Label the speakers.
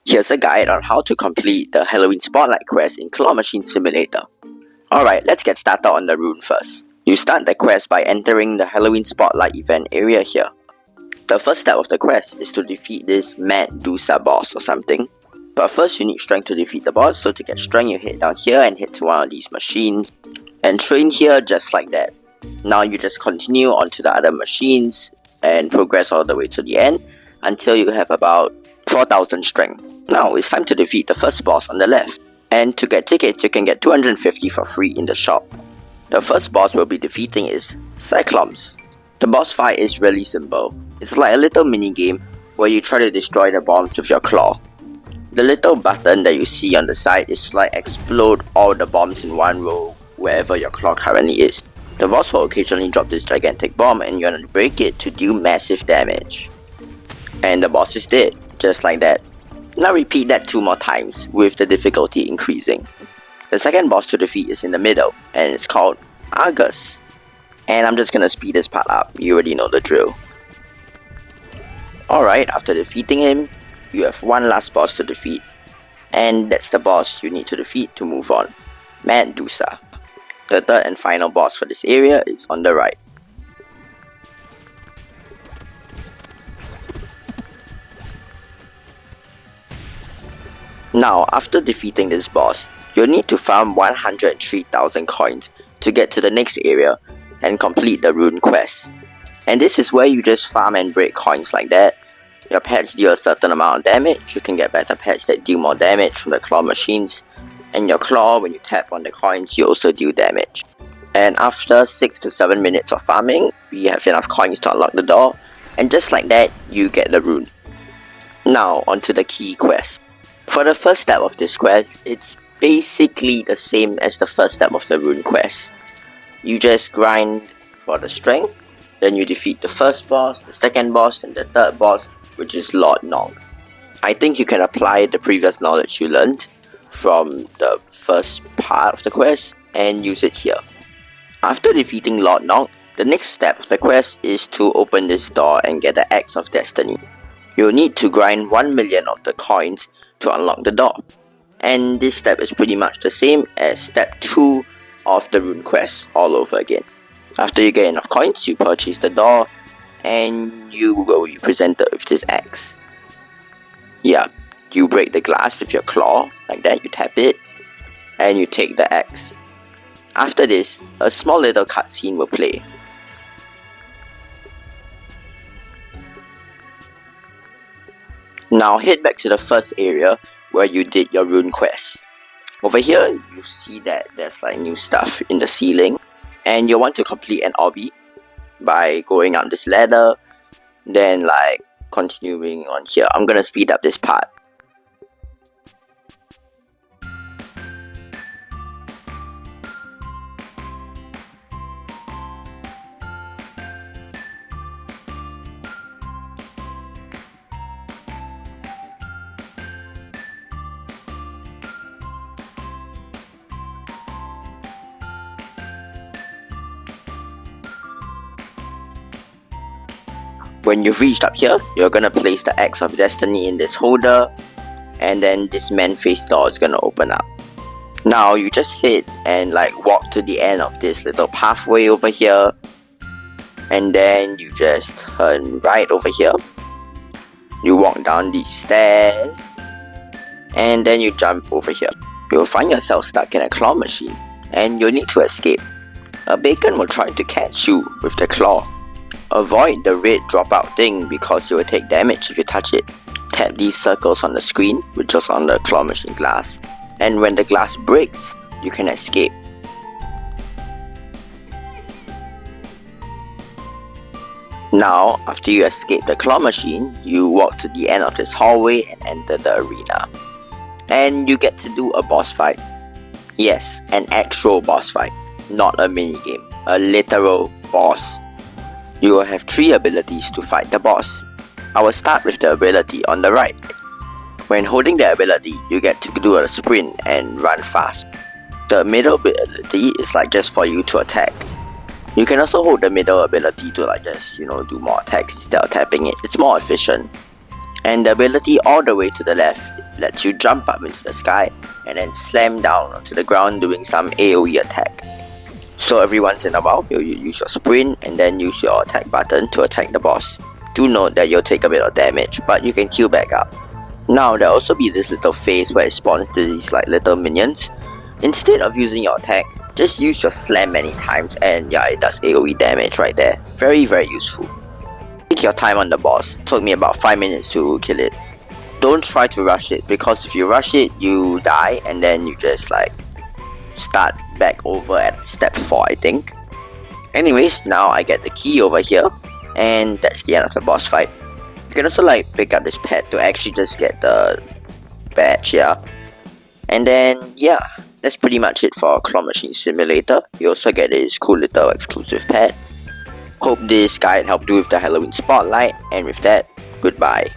Speaker 1: Here's a guide on how to complete the Halloween Spotlight quest in Claw Machine Simulator. Alright, let's get started on the rune first. You start the quest by entering the Halloween Spotlight event area here. The first step of the quest is to defeat this Medusa boss or something. But first you need strength to defeat the boss, so to get strength you head down here and head to one of these machines and train here just like that. Now you just continue onto the other machines and progress all the way to the end until you have about 4000 strength. Now it's time to defeat the first boss on the left. And to get tickets you can get 250 for free in the shop. The first boss we'll be defeating is Cyclops. The boss fight is really simple. It's like a little mini game where you try to destroy the bombs with your claw. The little button that you see on the side is like explode all the bombs in one row wherever your claw currently is. The boss will occasionally drop this gigantic bomb and you're gonna break it to deal massive damage. And the boss is dead, just like that. Now repeat that 2 more times with the difficulty increasing. The second boss to defeat is in the middle and it's called Argus. And I'm just gonna speed this part up, you already know the drill. Alright, after defeating him, you have one last boss to defeat. And that's the boss you need to defeat to move on, Medusa. The third and final boss for this area is on the right. Now, after defeating this boss, you'll need to farm 103,000 coins to get to the next area and complete the Rune Quest. And this is where you just farm and break coins like that. Your pets deal a certain amount of damage, you can get better pets that deal more damage from the claw machines. And your claw, when you tap on the coins, you also deal damage. And after 6 to 7 minutes of farming, we have enough coins to unlock the door. And just like that, you get the rune. Now, onto the key quest. For the first step of this quest, it's basically the same as the first step of the Rune Quest. You just grind for the strength, then you defeat the first boss, the second boss, and the third boss, which is Lord Nog. I think you can apply the previous knowledge you learned from the first part of the quest and use it here. After defeating Lord Nog, the next step of the quest is to open this door and get the Axe of Destiny. You'll need to grind 1 million of the coins to unlock the door. And this step is pretty much the same as step 2 of the Rune Quest all over again. After you get enough coins, you purchase the door and you will be presented with this axe. Yeah, you break the glass with your claw, like that, you tap it, and you take the axe. After this, a small little cutscene will play. Now head back to the first area where you did your Rune Quest. Over here, you see that there's like new stuff in the ceiling. And you'll want to complete an obby by going up this ladder. Then like continuing on here. I'm gonna speed up this part. When you've reached up here, you're gonna place the Axe of Destiny in this holder, and then this man-face door is gonna open up. Now you just hit and like walk to the end of this little pathway over here, and then you just turn right over here. You walk down these stairs, and then you jump over here. You'll find yourself stuck in a claw machine, and you'll need to escape. A bacon will try to catch you with the claw. Avoid the red dropout thing because you will take damage if you touch it. Tap these circles on the screen, which is on the claw machine glass, and when the glass breaks, you can escape. Now, after you escape the claw machine, you walk to the end of this hallway and enter the arena. And you get to do a boss fight. Yes, an actual boss fight, not a minigame, a literal boss. You will have 3 abilities to fight the boss. I will start with the ability on the right. When holding the ability, you get to do a sprint and run fast. The middle ability is like just for you to attack. You can also hold the middle ability to like just, do more attacks instead of tapping it. It's more efficient. And the ability all the way to the left lets you jump up into the sky and then slam down onto the ground doing some AoE attack. So every once in a while, you'll use your sprint and then use your attack button to attack the boss. Do note that you'll take a bit of damage, but you can heal back up. Now there'll also be this little phase where it spawns these like little minions. Instead of using your attack, just use your slam many times and yeah, it does AoE damage right there. Very useful. Take your time on the boss. It took me about 5 minutes to kill it. Don't try to rush it, because if you rush it, you die and then you just like start back over at step 4, I think. Anyways, now I get the key over here, and that's the end of the boss fight. You can also like pick up this pet to actually just get the badge, yeah. And then yeah, that's pretty much it for Claw Machine Simulator. You also get this cool little exclusive pet. Hope this guide helped you with the Halloween Spotlight, and with that, goodbye.